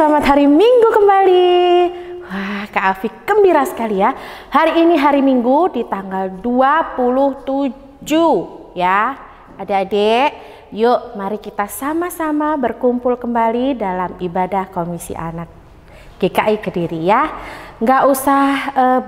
selamat hari Minggu kembali. Wah, Kak Afi gembira sekali ya. Hari ini hari Minggu di tanggal 27 ya. Adik-adik, yuk mari kita sama-sama berkumpul kembali dalam ibadah Komisi Anak GKI Kediri ya. Nggak usah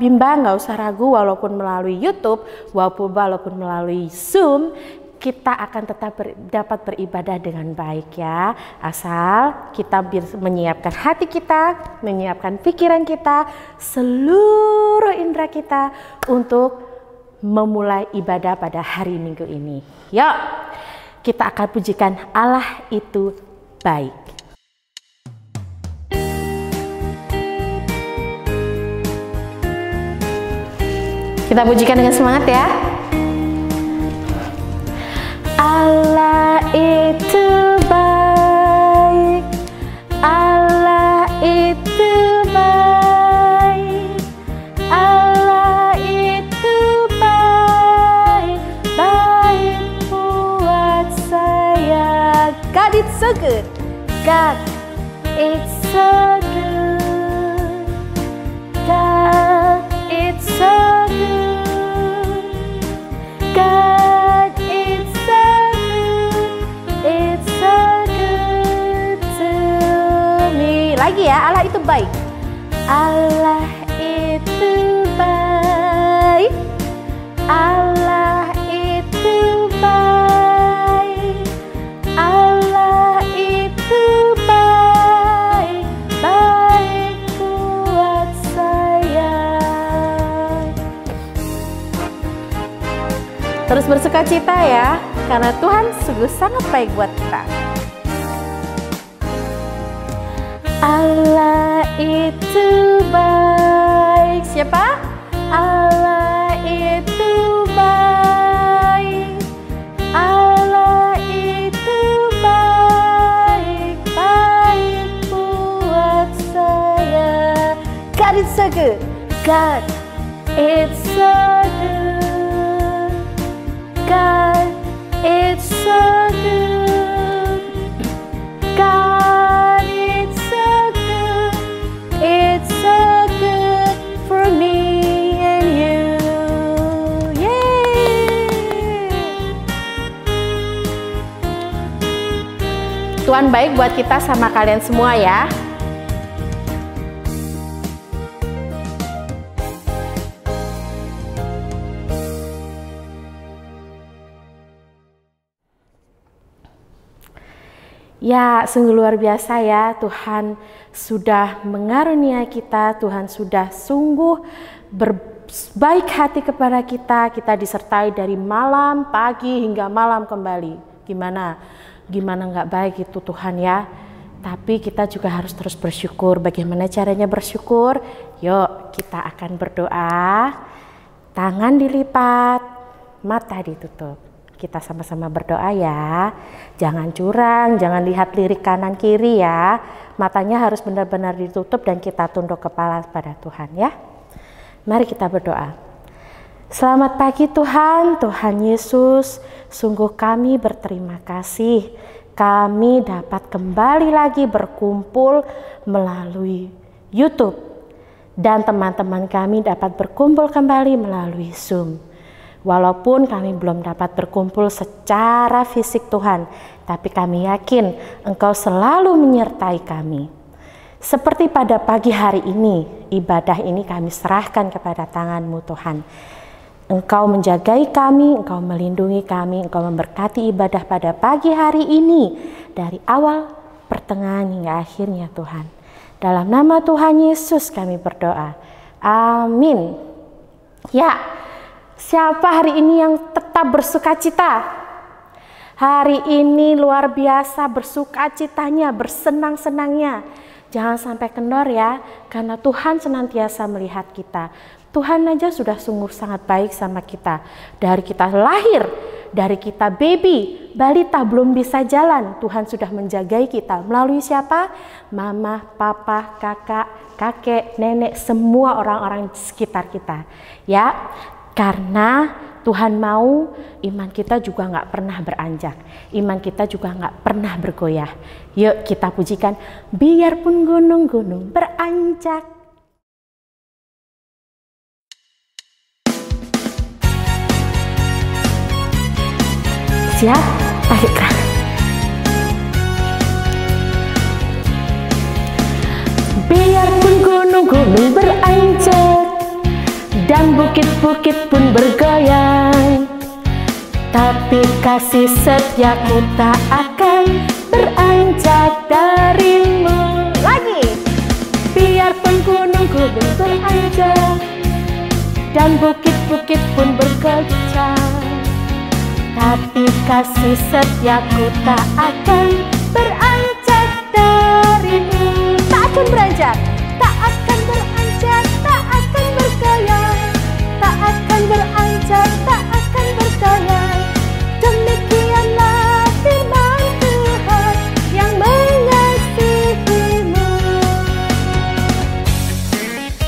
bimbang, nggak usah ragu, walaupun melalui YouTube, walaupun melalui Zoom, kita akan tetap dapat beribadah dengan baik ya. Asal kita menyiapkan hati kita, menyiapkan pikiran kita, seluruh indera kita untuk memulai ibadah pada hari Minggu ini. Yuk, kita akan pujikan Allah itu baik. Kita pujikan dengan semangat ya. Allah itu baik, Allah itu baik, Allah itu baik, baik buat saya. God it's so good, God it's so good, God it's so good, God lagi ya. Allah itu baik, Allah itu baik, Allah itu baik, Allah itu baik, baik buat saya. Terus bersukacita ya, karena Tuhan sungguh sangat baik buat kita. Allah itu baik. Siapa? Allah itu baik, Allah itu baik, baik buat saya. God is so good, God it's so good, God it's so good, God it's so good for me and you. Yay! Tuhan baik buat kita sama kalian semua ya. Ya, sungguh luar biasa ya, Tuhan sudah mengaruniai kita, Tuhan sudah sungguh berbaik hati kepada kita. Kita disertai dari malam, pagi, hingga malam kembali. Gimana nggak baik itu Tuhan ya. Tapi kita juga harus terus bersyukur. Bagaimana caranya bersyukur? Yuk, kita akan berdoa. Tangan dilipat, mata ditutup. Kita sama-sama berdoa ya. Jangan curang, jangan lihat lirik kanan kiri ya. Matanya harus benar-benar ditutup dan kita tunduk kepala pada Tuhan ya. Mari kita berdoa. Selamat pagi Tuhan, Tuhan Yesus. Sungguh kami berterima kasih. Kami dapat kembali lagi berkumpul melalui YouTube. Dan teman-teman kami dapat berkumpul kembali melalui Zoom. Walaupun kami belum dapat berkumpul secara fisik Tuhan, tapi kami yakin Engkau selalu menyertai kami. Seperti pada pagi hari ini, ibadah ini kami serahkan kepada tangan-Mu Tuhan. Engkau menjagai kami, Engkau melindungi kami, Engkau memberkati ibadah pada pagi hari ini, dari awal, pertengahan hingga akhirnya Tuhan. Dalam nama Tuhan Yesus kami berdoa. Amin. Ya. Siapa hari ini yang tetap bersukacita? Hari ini luar biasa bersukacitanya, bersenang-senangnya. Jangan sampai kendor ya, karena Tuhan senantiasa melihat kita. Tuhan aja sudah sungguh sangat baik sama kita. Dari kita lahir, dari kita baby, balita belum bisa jalan, Tuhan sudah menjagai kita. Melalui siapa? Mama, papa, kakek, nenek, semua orang-orang di sekitar kita. Ya. Karena Tuhan mau iman kita juga nggak pernah beranjak, iman kita juga nggak pernah bergoyah. Yuk kita pujikan, biarpun gunung-gunung beranjak. Siap? Baiklah. Biarpun gunung-gunung beranjak dan bukit-bukit pun bergoyang, tapi kasih setiaku tak akan beranjak darimu. Lagi. Biarpun gunung-gunung beranjak dan bukit-bukit pun bergoncang, tapi kasih setiaku tak akan beranjak darimu. Tak akan beranjak, tak akan beranjak, tak akan bergoyang, tak akan beranjak, tak akan bergoyang. Demikianlah firman Tuhan yang mengasihimu.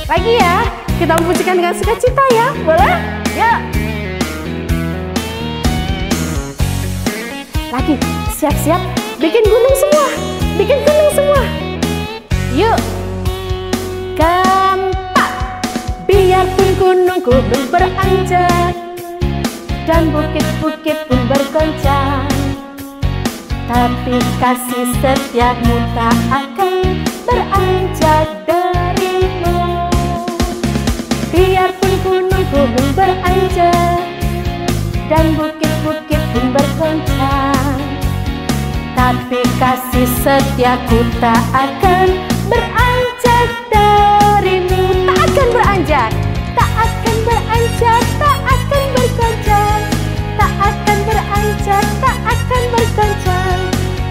Lagi ya, kita memujikan dengan sukacita ya, boleh? Ya. Lagi, siap-siap, bikin gunung semua, bikin gunung semua. Yuk, keempat. Biarpun gunung-gunung beranjak dan bukit-bukit pun bergoncang, tapi kasih setiamu tak akan beranjak darimu. Biarpun gunung-gunung beranjak dan bukit-bukit pun bergoncang, tapi kasih setiaku tak akan beranjak darimu. Tak akan beranjak, tak akan beranjak, tak akan bergoncang, tak akan beranjak, tak akan bergoncang.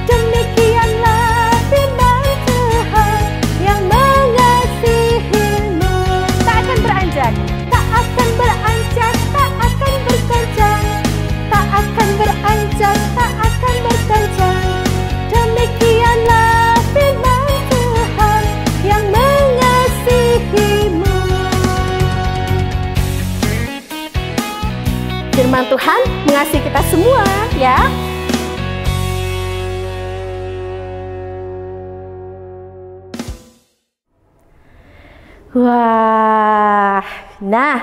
Demikianlah firman Tuhan yang mengasihimu. Tak akan beranjak, tak akan beranjak, tak akan bergoncang, tak akan beranjak, tak akan bergoncang. Demikianlah firman Tuhan yang mengasihimu. Firman Tuhan mengasihi kita semua ya. Wah, nah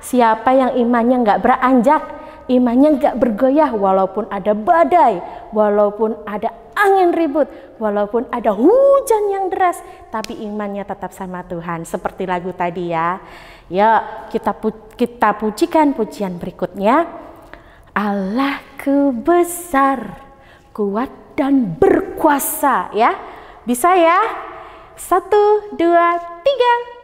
siapa yang imannya nggak beranjak, imannya nggak bergoyah, walaupun ada badai, walaupun ada angin ribut, walaupun ada hujan yang deras, tapi imannya tetap sama Tuhan. Seperti lagu tadi ya. Ya, kita pujikan pujian berikutnya. Allahku besar, kuat dan berkuasa ya. Bisa ya? 1, 2, 3.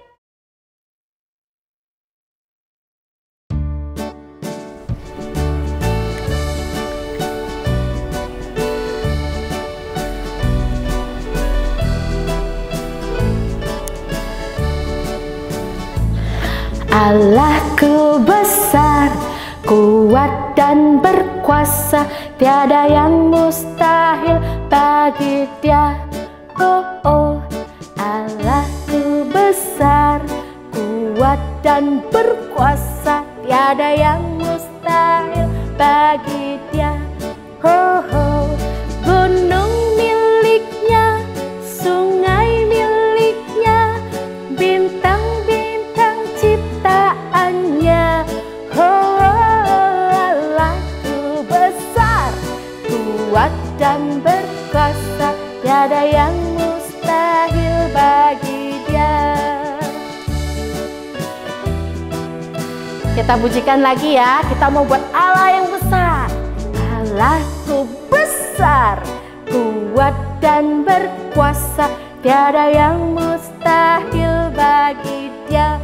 Allahku besar, kuat dan berkuasa, tiada yang mustahil bagi Dia. Oh, oh. Allahku besar, kuat dan berkuasa, tiada yang mustahil bagi Dia. Oh, oh. Gunung miliknya, sungai miliknya, bintang-bintang ciptaannya. Oh, Allahku besar, kuat dan berkuasa, tiada yang mustahil bagi Dia. Kita pujikan lagi ya. Kita mau buat Allah yang besar. Allahku besar, kuat dan berkuasa, tiada yang mustahil bagi Dia.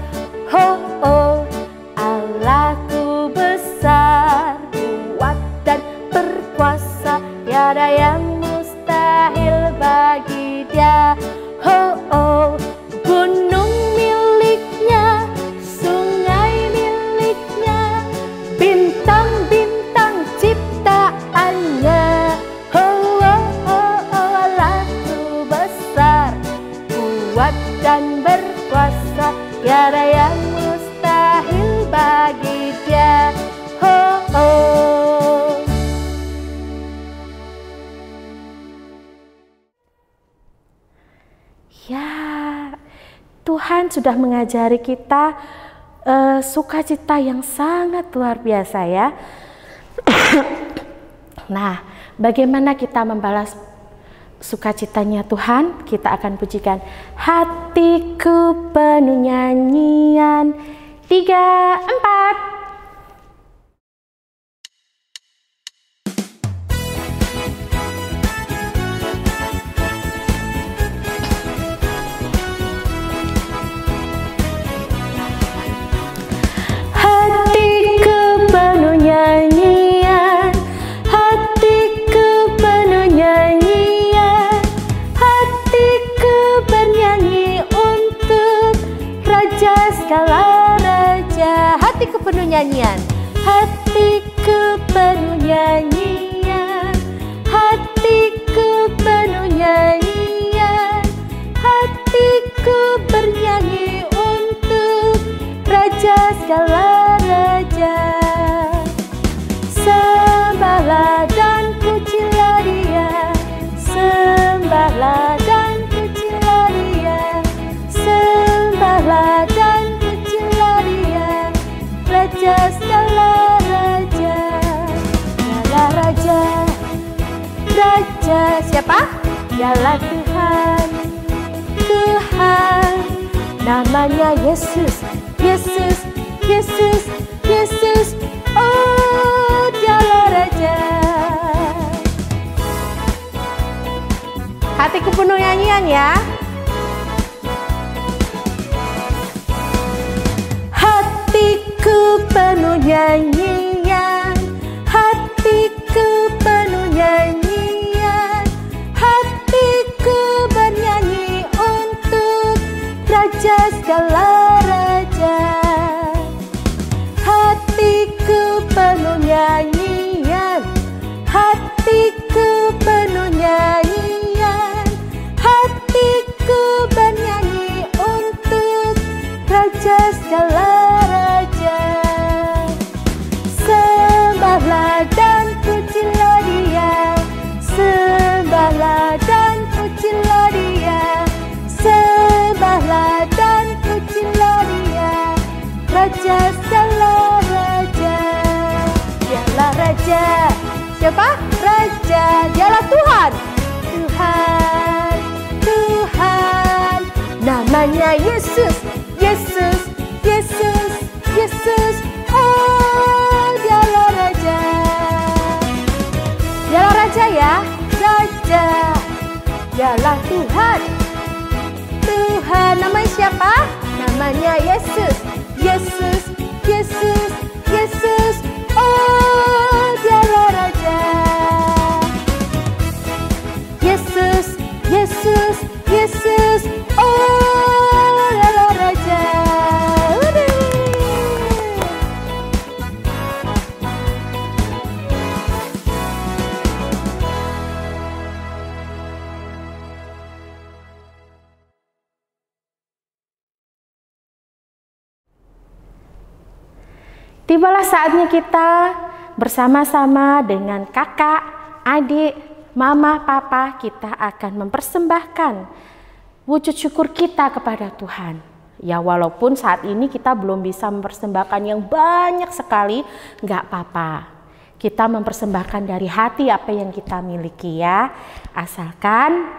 Oh, oh. Allahku besar, kuat dan berkuasa, tiada yang mustahil bagi Dia. Oh, oh. Gunung miliknya, sungai miliknya, bintang-bintang ciptaannya. Oh, oh, oh, oh. Allahku besar, kuat dan berkuasa, tiada yang mustahil bagi Dia. Oh, Ya, Tuhan sudah mengajari kita sukacita yang sangat luar biasa ya. Nah, bagaimana kita membalas sukacitanya Tuhan? Kita akan pujikan hatiku penuh nyanyian. 3, 4. Hatiku penuh nyanyian, hatiku penuh nyanyian, hatiku penuh nyanyian, hatiku bernyanyi untuk Raja segala raja. Sembahlah dan pujilah Dia, sembahlah dan pujilah Dia, sembahlah dan pujilah Dia. Raja segala raja, segala raja, raja siapa? Dialah Tuhan, Tuhan, namanya Yesus, Yesus, Yesus, Yesus, oh Dialah Raja. Hatiku penuh nyanyian ya. Hatiku penuh nyanyian, hatiku penuh nyanyian, hatiku bernyanyi untuk Raja segala raja. Hatiku penuh nyanyian, hatiku penuh nyanyian, hatiku bernyanyi untuk Raja segala raja. Sembahlah dan pujilah Dia, sembahlah dan pujilah Dia, sembahlah dan pujilah Dia, Raja segala raja. Dialah Raja. Siapa? Raja. Dialah Tuhan, Tuhan, Tuhan, namanya Yesus, Yesus, Yesus, Yesus, oh Dialah Raja. Dialah Raja ya, Raja. Dialah Tuhan, Tuhan, namanya siapa? Namanya Yesus, Yesus, Yesus, Yesus, oh Dialah Raja. Yesus, Yesus, Yesus, oh Dialah Raja. Tibalah saatnya kita bersama-sama dengan kakak, adik, mama, papa, kita akan mempersembahkan wujud syukur kita kepada Tuhan. Ya walaupun saat ini kita belum bisa mempersembahkan yang banyak sekali, nggak apa-apa. Kita mempersembahkan dari hati apa yang kita miliki ya. Asalkan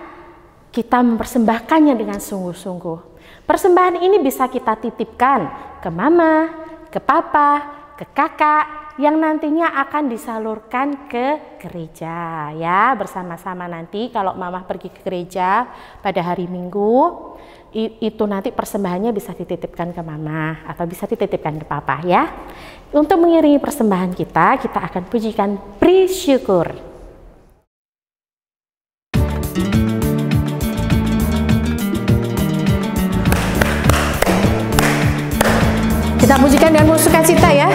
kita mempersembahkannya dengan sungguh-sungguh. Persembahan ini bisa kita titipkan ke mama, ke papa, ke kakak yang nantinya akan disalurkan ke gereja ya, bersama-sama nanti kalau mama pergi ke gereja pada hari Minggu itu nanti persembahannya bisa dititipkan ke mama atau bisa dititipkan ke papa ya. Untuk mengiringi persembahan kita akan pujikan beri syukur. Kita pujikan dengan sukacita ya.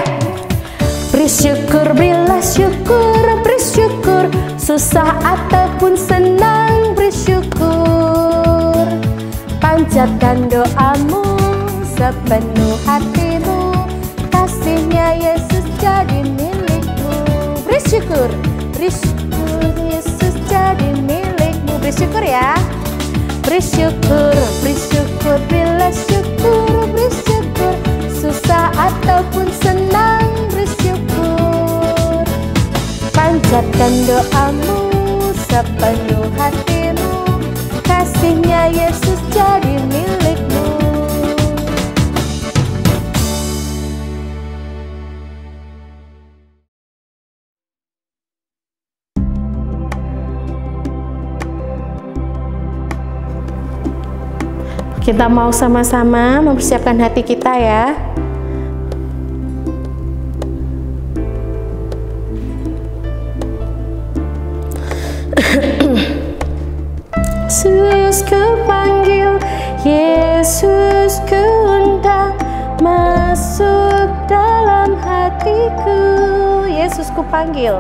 Beri syukur, berilah syukur, beri syukur, susah ataupun senang beri syukur. Panjatkan doamu sepenuh hatimu, kasihnya Yesus jadi milikmu. Beri syukur, Yesus jadi milikmu. Beri syukur ya. bersyukur, bersyukur, bila syukur, bersyukur, susah ataupun senang bersyukur. Panjatkan doamu sepenuh hatimu, kasihnya Yesus jadi milikmu. Kita mau sama-sama mempersiapkan hati kita ya. Yesus ku panggil, Yesus ku undang, masuk dalam hatiku. Yesus ku panggil,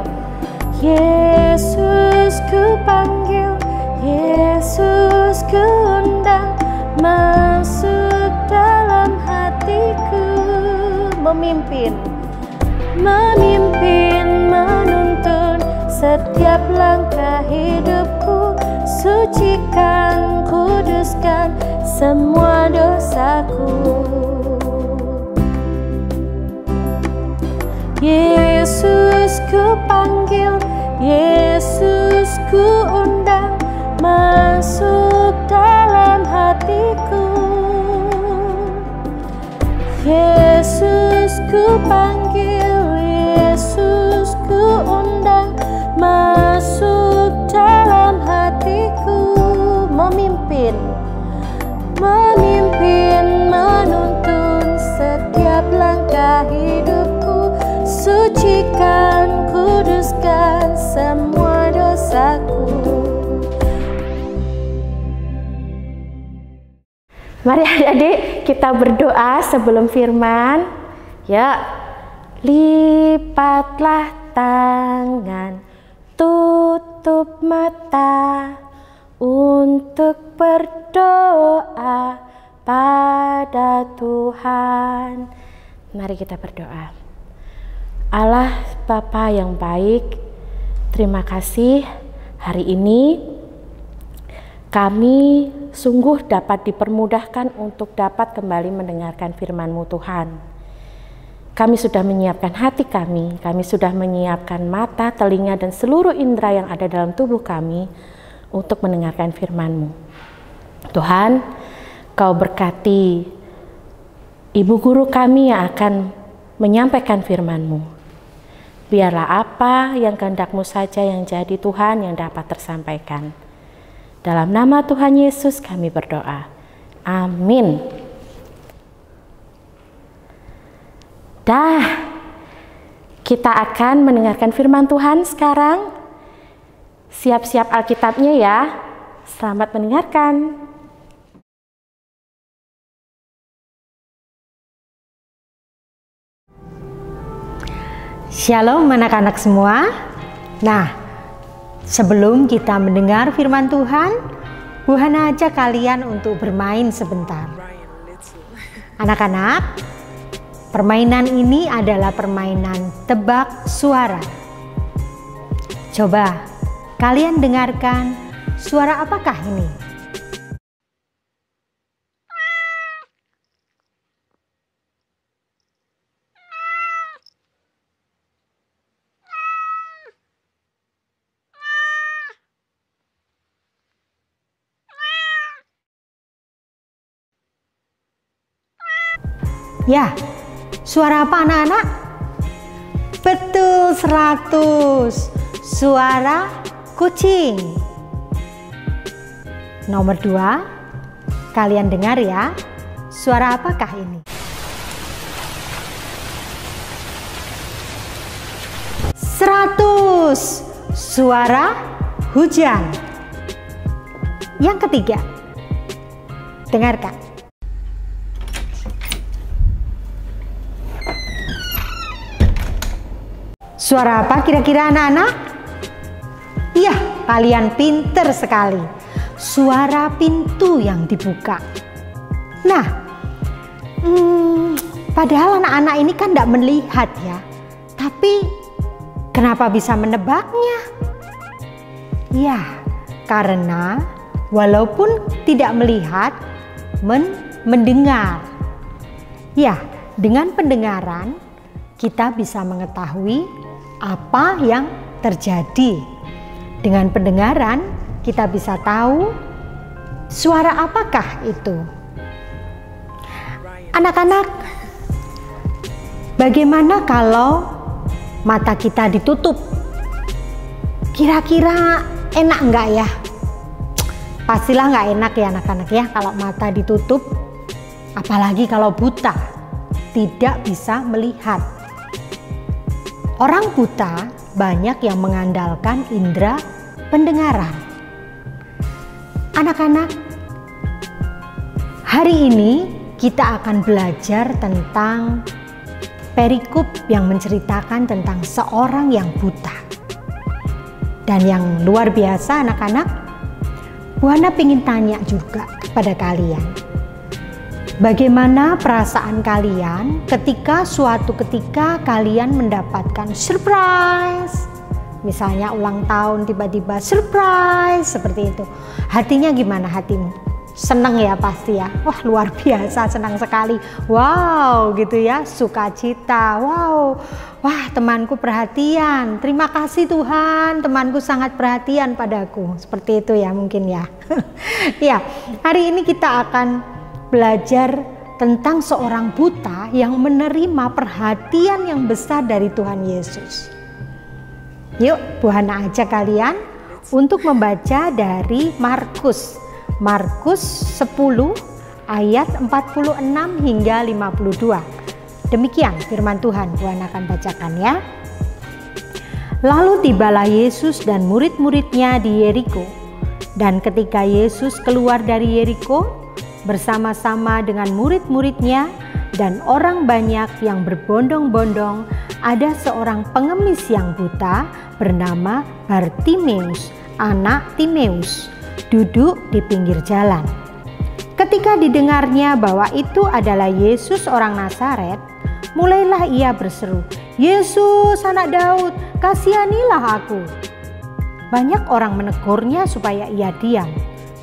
Yesus ku panggil, Yesus ku undang, masuk dalam hatiku. Memimpin, memimpin, menuntun setiap langkah hidupku. Sucikan, kuduskan semua dosaku. Yesus ku panggil, Yesus ku undang, masuk dalam hatiku. Yesus ku panggil, Yesus ku undang, masuk dalam hatiku. Memimpin, memimpin, menuntun setiap langkah hidupku. Sucikan, kuduskan semua dosaku. Mari adik-adik kita berdoa sebelum firman. Ya, lipatlah tangan, tutup mata untuk berdoa pada Tuhan. Mari kita berdoa. Allah Bapa yang baik, terima kasih hari ini kami sungguh dapat dipermudahkan untuk dapat kembali mendengarkan firman-Mu Tuhan. Kami sudah menyiapkan hati kami sudah menyiapkan mata, telinga, dan seluruh indera yang ada dalam tubuh kami untuk mendengarkan firman-Mu. Tuhan, Kau berkati ibu guru kami yang akan menyampaikan firman-Mu. Biarlah apa yang kehendak-Mu saja yang jadi Tuhan yang dapat tersampaikan. Dalam nama Tuhan Yesus kami berdoa. Amin. Kita akan mendengarkan firman Tuhan sekarang. Siap-siap Alkitabnya ya. Selamat mendengarkan. Shalom anak-anak semua. Nah, sebelum kita mendengar firman Tuhan, Bu Hana ajak kalian untuk bermain sebentar. Anak-anak, permainan ini adalah permainan tebak suara. Coba kalian dengarkan, suara apakah ini? Ya, suara apa anak-anak? Betul, 100. Suara kucing. Nomor 2, kalian dengar ya. Suara apakah ini? 100. Suara hujan. Yang ketiga, dengarkan. Suara apa kira-kira anak-anak? Iya, kalian pinter sekali. Suara pintu yang dibuka. Nah, padahal anak-anak ini kan tidak melihat ya. Tapi kenapa bisa menebaknya? Ya, karena walaupun tidak melihat, mendengar. Ya, dengan pendengaran kita bisa mengetahui apa yang terjadi. Dengan pendengaran kita bisa tahu suara apakah itu. Anak-anak, bagaimana kalau mata kita ditutup? Kira-kira enak enggak ya? Pastilah nggak enak ya anak-anak ya kalau mata ditutup, apalagi kalau buta, tidak bisa melihat. Orang buta banyak yang mengandalkan indera pendengaran. Anak-anak, hari ini kita akan belajar tentang perikop yang menceritakan tentang seorang yang buta. Dan yang luar biasa anak-anak, Bu Hana ingin tanya juga kepada kalian, bagaimana perasaan kalian ketika suatu ketika kalian mendapatkan surprise? Misalnya ulang tahun tiba-tiba surprise seperti itu. Hatinya gimana hatimu? Senang ya pasti ya. Wah, luar biasa, senang sekali. Wow gitu ya, sukacita. Wow. Wah, temanku perhatian. Terima kasih Tuhan, temanku sangat perhatian padaku. Seperti itu ya mungkin ya. Ya, hari ini kita akan belajar tentang seorang buta yang menerima perhatian yang besar dari Tuhan Yesus. Yuk, Bu Hana ajak kalian untuk membaca dari Markus 10 ayat 46 hingga 52. Demikian firman Tuhan, Bu Hana akan bacakan ya. Lalu tibalah Yesus dan murid-muridnya di Yeriko. Dan ketika Yesus keluar dari Yeriko bersama-sama dengan murid-muridnya dan orang banyak yang berbondong-bondong, ada seorang pengemis yang buta bernama Bartimeus, anak Timeus, duduk di pinggir jalan. Ketika didengarnya bahwa itu adalah Yesus orang Nazaret, mulailah ia berseru, "Yesus anak Daud, kasihanilah aku." Banyak orang menegurnya supaya ia diam,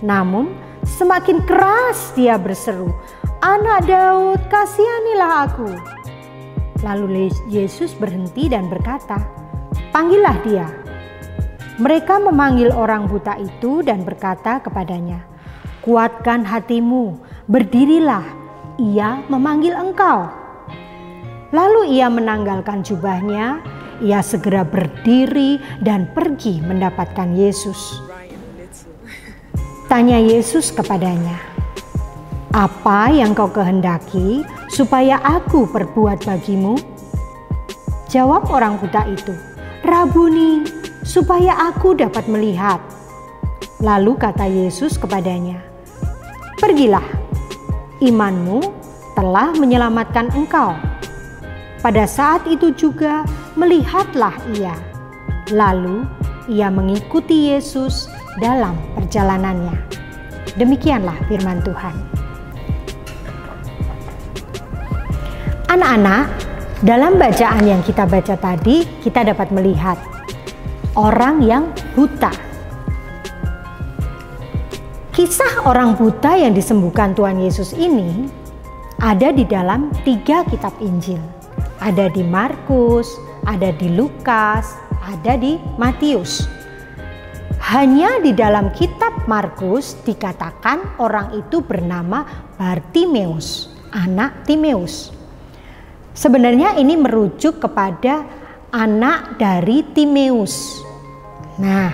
namun semakin keras dia berseru, "Anak Daud, kasihanilah aku." Lalu Yesus berhenti dan berkata, "Panggillah dia." Mereka memanggil orang buta itu dan berkata kepadanya, "Kuatkan hatimu, berdirilah, ia memanggil engkau." Lalu ia menanggalkan jubahnya, ia segera berdiri dan pergi mendapatkan Yesus. Tanya Yesus kepadanya, "Apa yang kau kehendaki supaya aku perbuat bagimu?" Jawab orang buta itu, "Rabuni, supaya aku dapat melihat." Lalu kata Yesus kepadanya, "Pergilah, imanmu telah menyelamatkan engkau." Pada saat itu juga melihatlah ia. Lalu ia mengikuti Yesus dalam perjalanannya. Demikianlah firman Tuhan. Anak-anak, dalam bacaan yang kita baca tadi, kita dapat melihat orang yang buta. Kisah orang buta yang disembuhkan Tuhan Yesus ini ada di dalam 3 kitab Injil. Ada di Markus, ada di Lukas, ada di Matius. Hanya di dalam kitab Markus dikatakan orang itu bernama Bartimeus, anak Timeus. Sebenarnya ini merujuk kepada anak dari Timeus. Nah,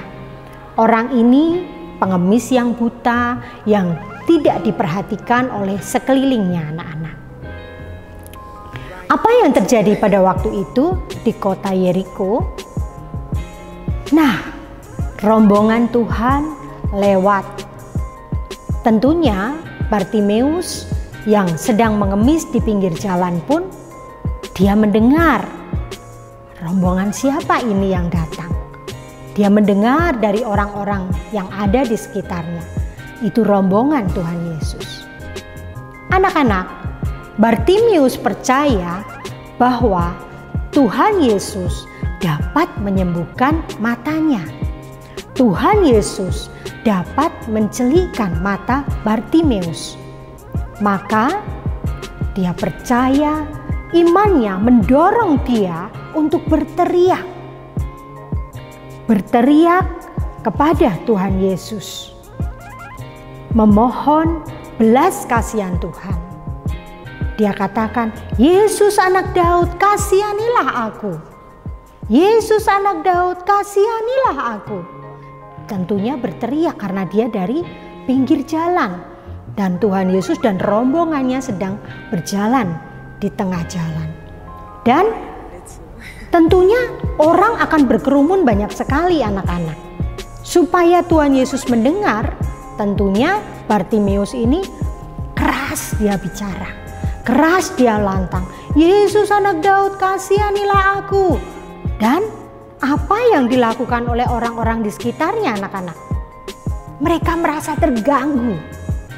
orang ini pengemis yang buta yang tidak diperhatikan oleh sekelilingnya anak-anak. Apa yang terjadi pada waktu itu di kota Yeriko? Nah, rombongan Tuhan lewat. Tentunya Bartimeus yang sedang mengemis di pinggir jalan pun dia mendengar rombongan siapa ini yang datang. Dia mendengar dari orang-orang yang ada di sekitarnya. Itu rombongan Tuhan Yesus. Anak-anak, Bartimeus percaya bahwa Tuhan Yesus dapat menyembuhkan matanya. Tuhan Yesus dapat mencelikkan mata Bartimeus. Maka dia percaya, imannya mendorong dia untuk berteriak. Berteriak kepada Tuhan Yesus. Memohon belas kasihan Tuhan. Dia katakan, Yesus anak Daud, kasihanilah aku. Yesus anak Daud, kasihanilah aku. Tentunya berteriak karena dia dari pinggir jalan. Dan Tuhan Yesus dan rombongannya sedang berjalan di tengah jalan. Dan tentunya orang akan berkerumun banyak sekali anak-anak. Supaya Tuhan Yesus mendengar, tentunya Bartimeus ini keras dia bicara. Keras dia lantang, Yesus anak Daud, kasihanilah aku. Dan apa yang dilakukan oleh orang-orang di sekitarnya anak-anak? Mereka merasa terganggu.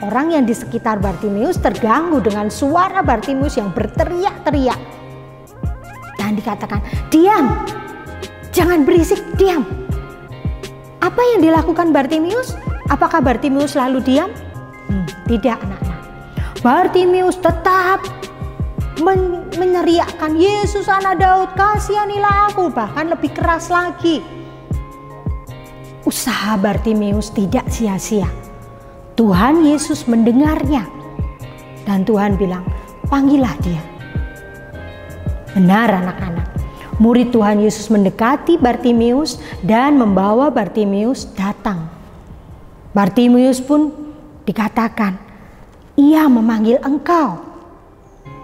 Orang yang di sekitar Bartimeus terganggu dengan suara Bartimeus yang berteriak-teriak. Dan dikatakan, diam, jangan berisik, diam. Apa yang dilakukan Bartimeus? Apakah Bartimeus selalu diam? Tidak anak-anak. Bartimeus tetap meneriakkan, Yesus anak Daud, kasihanilah aku. Bahkan lebih keras lagi. Usaha Bartimeus tidak sia-sia. Tuhan Yesus mendengarnya. Dan Tuhan bilang, panggillah dia. Benar anak-anak. Murid Tuhan Yesus mendekati Bartimeus dan membawa Bartimeus datang. Bartimeus pun dikatakan, ia memanggil engkau.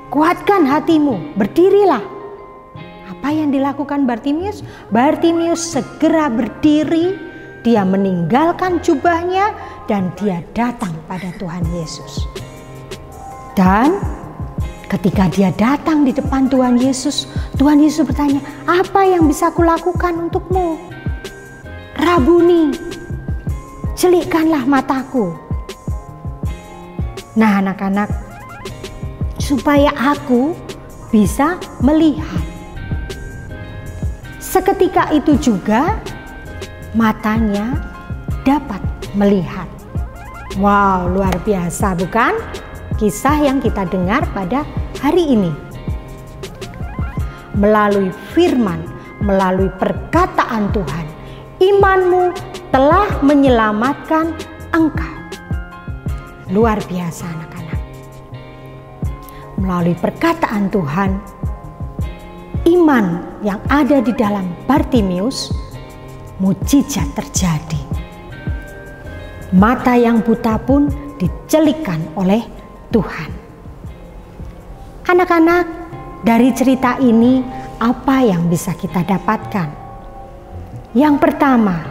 Kuatkan hatimu, berdirilah. Apa yang dilakukan Bartimeus? Bartimeus segera berdiri, dia meninggalkan jubahnya dan dia datang pada Tuhan Yesus. Dan ketika dia datang di depan Tuhan Yesus bertanya, apa yang bisa kulakukan untukmu? Rabuni, celikkanlah mataku. Nah anak-anak, supaya aku bisa melihat. Seketika itu juga matanya dapat melihat. Wow, luar biasa bukan? Kisah yang kita dengar pada hari ini. Melalui firman, melalui perkataan Tuhan, imanmu telah menyelamatkan engkau. Luar biasa anak-anak. Melalui perkataan Tuhan, iman yang ada di dalam Bartimeus, mujizat terjadi. Mata yang buta pun dicelikkan oleh Tuhan. Anak-anak, dari cerita ini apa yang bisa kita dapatkan? Yang pertama,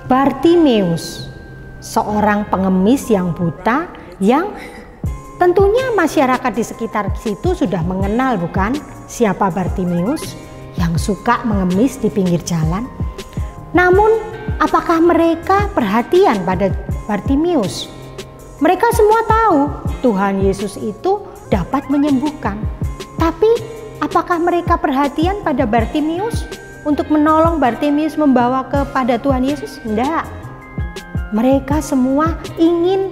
Bartimeus, seorang pengemis yang buta yang tentunya masyarakat di sekitar situ sudah mengenal bukan siapa Bartimeus yang suka mengemis di pinggir jalan. Namun apakah mereka perhatian pada Bartimeus? Mereka semua tahu Tuhan Yesus itu dapat menyembuhkan. Tapi apakah mereka perhatian pada Bartimeus untuk menolong Bartimeus membawa kepada Tuhan Yesus? Tidak. Mereka semua ingin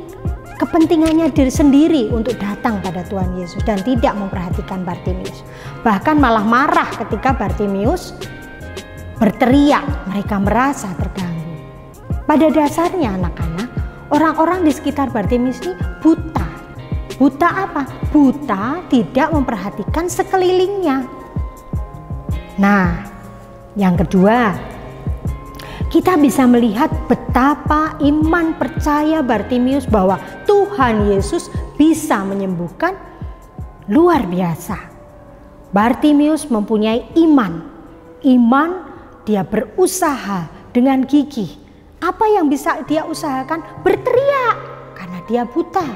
kepentingannya diri sendiri untuk datang pada Tuhan Yesus dan tidak memperhatikan Bartimeus. Bahkan malah marah ketika Bartimeus berteriak, mereka merasa terganggu. Pada dasarnya anak-anak, orang-orang di sekitar Bartimeus ini buta. Buta apa? Buta tidak memperhatikan sekelilingnya. Nah, yang kedua, kita bisa melihat betapa iman percaya Bartimeus bahwa Tuhan Yesus bisa menyembuhkan luar biasa. Bartimeus mempunyai iman. Iman, dia berusaha dengan gigih. Apa yang bisa dia usahakan? Berteriak karena dia buta.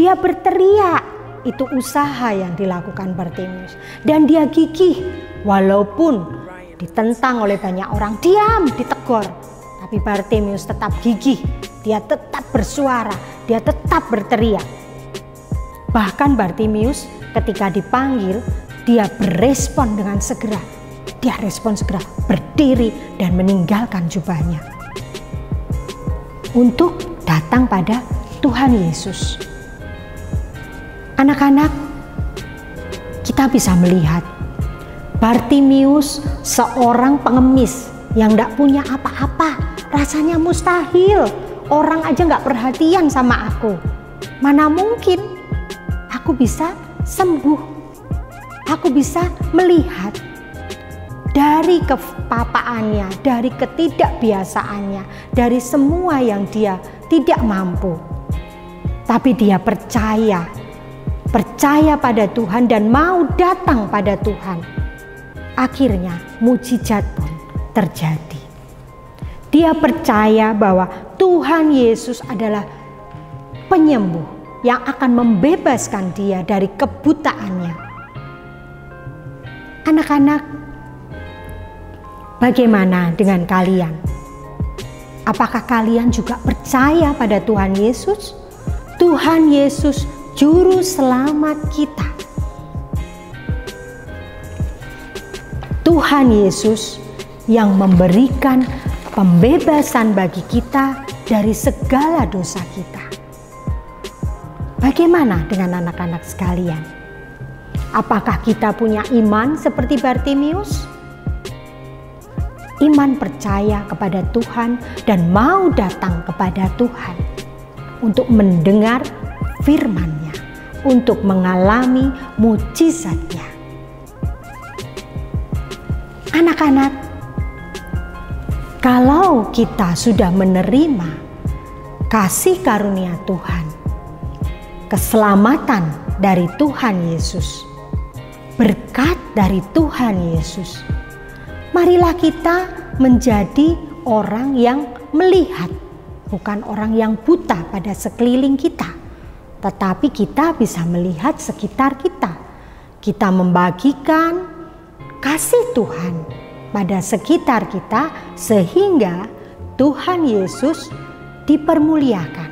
Dia berteriak, itu usaha yang dilakukan Bartimeus. Dan dia gigih walaupun ditentang oleh banyak orang, diam, ditegur. Tapi Bartimeus tetap gigih, dia tetap bersuara, dia tetap berteriak. Bahkan Bartimeus ketika dipanggil, dia berespon dengan segera. Dia respon segera, berdiri dan meninggalkan jubahnya. untuk datang pada Tuhan Yesus. Anak-anak, kita bisa melihat Bartimius seorang pengemis yang tidak punya apa-apa, rasanya mustahil. Orang aja nggak perhatian sama aku. Mana mungkin aku bisa sembuh? Aku bisa melihat dari kepapaannya, dari ketidakbiasaannya, dari semua yang dia tidak mampu. Tapi dia percaya pada Tuhan dan mau datang pada Tuhan. Akhirnya mujizat pun terjadi. Dia percaya bahwa Tuhan Yesus adalah penyembuh yang akan membebaskan dia dari kebutaannya. Anak-anak, bagaimana dengan kalian? Apakah kalian juga percaya pada Tuhan Yesus? Tuhan Yesus Juru Selamat kita. Tuhan Yesus yang memberikan pembebasan bagi kita dari segala dosa kita. Bagaimana dengan anak-anak sekalian? Apakah kita punya iman seperti Bartimius? Iman percaya kepada Tuhan dan mau datang kepada Tuhan untuk mendengar firman-Nya, untuk mengalami mujizat-Nya. Anak-anak, kalau kita sudah menerima kasih karunia Tuhan, keselamatan dari Tuhan Yesus, berkat dari Tuhan Yesus, marilah kita menjadi orang yang melihat, bukan orang yang buta pada sekeliling kita, tetapi kita bisa melihat sekitar kita. Kita membagikan kasih Tuhan pada sekitar kita sehingga Tuhan Yesus dipermuliakan.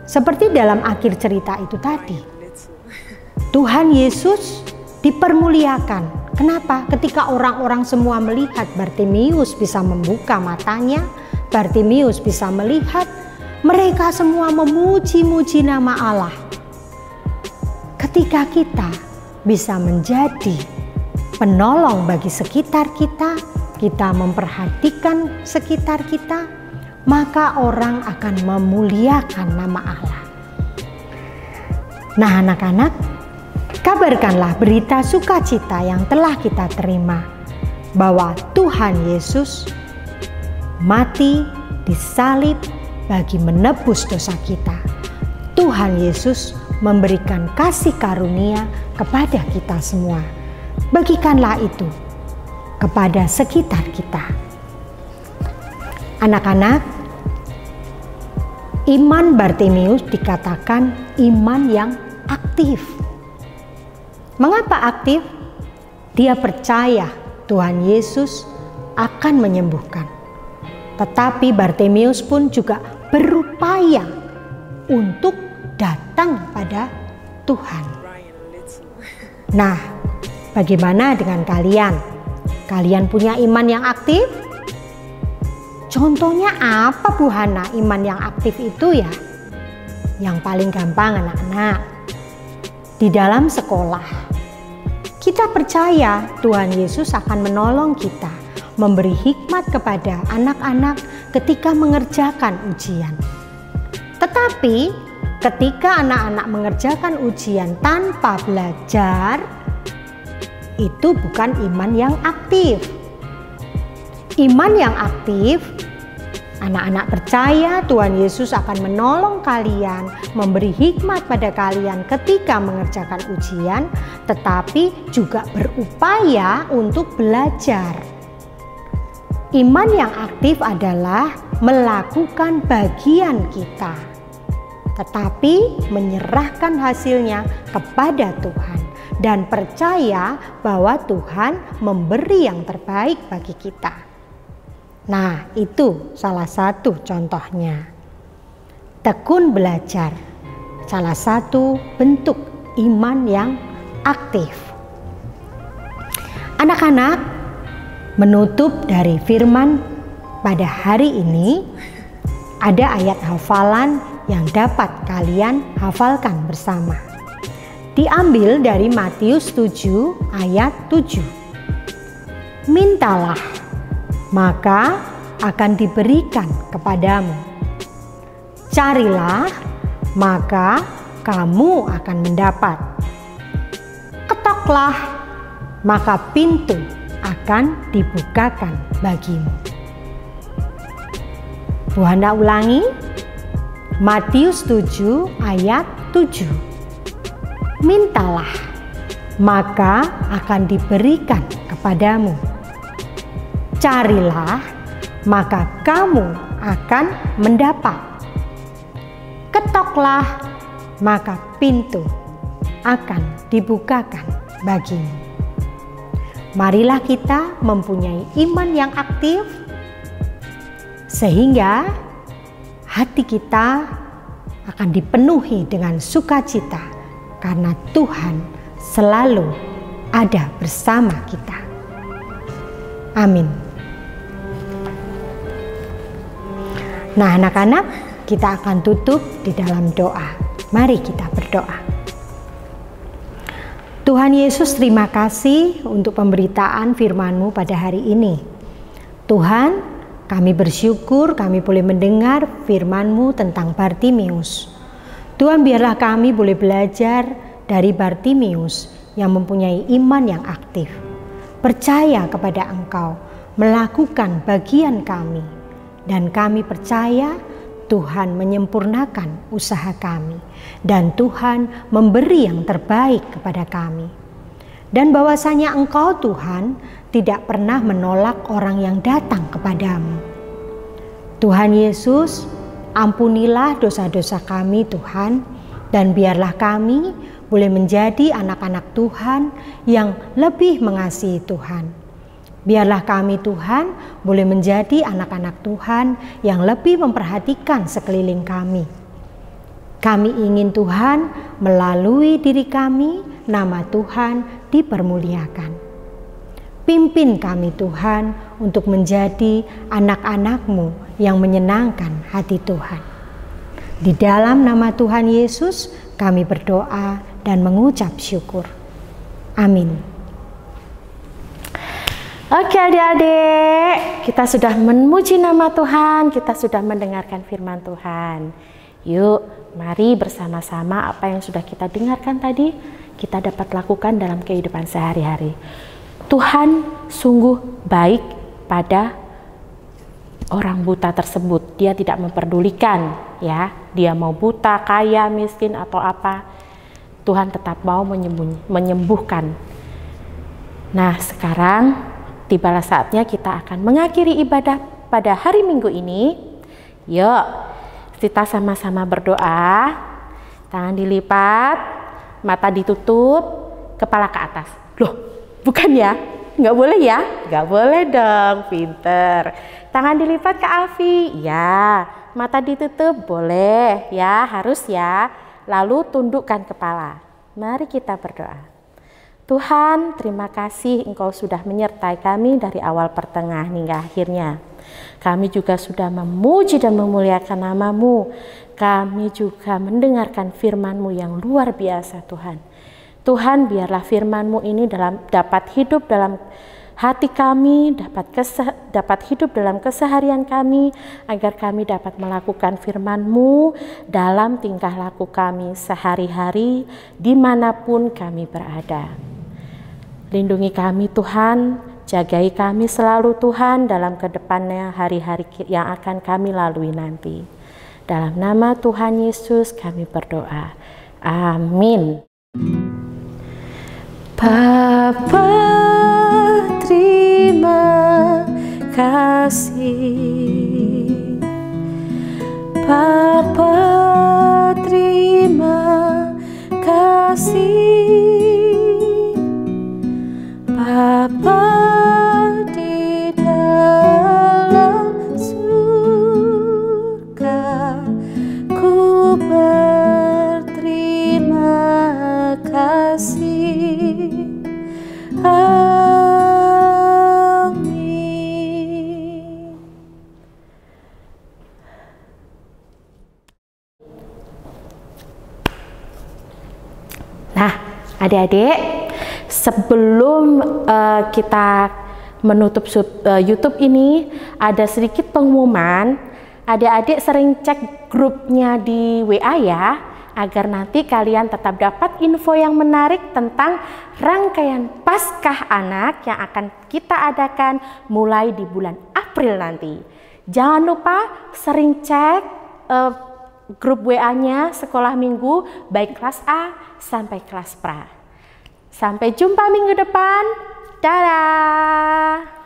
Seperti dalam akhir cerita itu tadi, Tuhan Yesus dipermuliakan. Kenapa? Ketika orang-orang semua melihat Bartimius bisa membuka matanya, Bartimius bisa melihat, mereka semua memuji-muji nama Allah. Ketika kita bisa menjadi penolong bagi sekitar kita, kita memperhatikan sekitar kita, maka orang akan memuliakan nama Allah. Nah anak-anak, kabarkanlah berita sukacita yang telah kita terima, bahwa Tuhan Yesus mati disalib bagi menebus dosa kita. Tuhan Yesus memberikan kasih karunia kepada kita semua. Bagikanlah itu kepada sekitar kita. Anak-anak, iman Bartimius dikatakan iman yang aktif. Mengapa aktif? Dia percaya Tuhan Yesus akan menyembuhkan. Tetapi Bartimius pun juga berupaya untuk datang pada Tuhan. Nah, bagaimana dengan kalian? Kalian punya iman yang aktif? Contohnya apa Bu Hana iman yang aktif itu ya? Yang paling gampang anak-anak, di dalam sekolah kita percaya Tuhan Yesus akan menolong kita, memberi hikmat kepada anak-anak ketika mengerjakan ujian. Tetapi ketika anak-anak mengerjakan ujian tanpa belajar, itu bukan iman yang aktif. Iman yang aktif, anak-anak percaya Tuhan Yesus akan menolong kalian, memberi hikmat pada kalian ketika mengerjakan ujian, tetapi juga berupaya untuk belajar. Iman yang aktif adalah melakukan bagian kita, tetapi menyerahkan hasilnya kepada Tuhan dan percaya bahwa Tuhan memberi yang terbaik bagi kita. Nah, itu salah satu contohnya. Tekun belajar, salah satu bentuk iman yang aktif. Anak-anak, menutup dari firman pada hari ini, ada ayat hafalan yang dapat kalian hafalkan bersama. Diambil dari Matius 7 ayat 7. Mintalah, maka akan diberikan kepadamu. Carilah, maka kamu akan mendapat. Ketoklah, maka pintu akan dibukakan bagimu. Bu Hana ulangi, Matius 7 ayat 7. Mintalah, maka akan diberikan kepadamu. Carilah, maka kamu akan mendapat. Ketoklah, maka pintu akan dibukakan bagimu. Marilah kita mempunyai iman yang aktif, sehingga hati kita akan dipenuhi dengan sukacita karena Tuhan selalu ada bersama kita. Amin. Nah, anak-anak, kita akan tutup di dalam doa. Mari kita berdoa. Tuhan Yesus, terima kasih untuk pemberitaan firman-Mu pada hari ini. Tuhan, kami bersyukur kami boleh mendengar firman-Mu tentang Bartimeus. Tuhan, biarlah kami boleh belajar dari Bartimeus yang mempunyai iman yang aktif, percaya kepada Engkau, melakukan bagian kami, dan kami percaya Tuhan menyempurnakan usaha kami, dan Tuhan memberi yang terbaik kepada kami. Dan bahwasanya Engkau Tuhan tidak pernah menolak orang yang datang kepadamu. Tuhan Yesus, ampunilah dosa-dosa kami Tuhan, dan biarlah kami boleh menjadi anak-anak Tuhan yang lebih mengasihi Tuhan. Biarlah kami Tuhan boleh menjadi anak-anak Tuhan yang lebih memperhatikan sekeliling kami. Kami ingin Tuhan melalui diri kami, nama Tuhan dipermuliakan. Pimpin kami Tuhan untuk menjadi anak-anak-Mu yang menyenangkan hati Tuhan. Di dalam nama Tuhan Yesus kami berdoa dan mengucap syukur. Amin. Oke adik-adik, kita sudah memuji nama Tuhan, kita sudah mendengarkan firman Tuhan. Yuk, mari bersama-sama apa yang sudah kita dengarkan tadi, kita dapat lakukan dalam kehidupan sehari-hari. Tuhan sungguh baik pada orang buta tersebut. Dia tidak memperdulikan, ya, dia mau buta, kaya, miskin atau apa. Tuhan tetap mau menyembuhkan. Nah, sekarang tibalah saatnya kita akan mengakhiri ibadah pada hari Minggu ini. Yuk, kita sama-sama berdoa. Tangan dilipat, mata ditutup, kepala ke atas. Loh, bukan ya? Nggak boleh ya? Nggak boleh dong, pinter. Tangan dilipat ke Afi, ya. Mata ditutup, boleh ya, harus ya. Lalu tundukkan kepala. Mari kita berdoa. Tuhan, terima kasih Engkau sudah menyertai kami dari awal pertengahan hingga akhirnya. Kami juga sudah memuji dan memuliakan nama-Mu. Kami juga mendengarkan firman-Mu yang luar biasa Tuhan. Tuhan, biarlah firman-Mu ini dapat hidup dalam hati kami, dapat hidup dalam keseharian kami, agar kami dapat melakukan firman-Mu dalam tingkah laku kami sehari-hari dimanapun kami berada. Lindungi kami Tuhan, jagai kami selalu Tuhan dalam kedepannya hari-hari yang akan kami lalui nanti. Dalam nama Tuhan Yesus kami berdoa. Amin. Bapa, terima kasih. Bapa, terima kasih. Bapa di dalam surga, ku berterima kasih. Amin. Nah, adik-adik, sebelum kita menutup YouTube ini, ada sedikit pengumuman. Adik-adik sering cek grupnya di WA ya, agar nanti kalian tetap dapat info yang menarik tentang rangkaian Paskah Anak yang akan kita adakan mulai di bulan April nanti. Jangan lupa sering cek grup WA-nya Sekolah Minggu, baik kelas A sampai kelas pra. Sampai jumpa minggu depan. Dadah!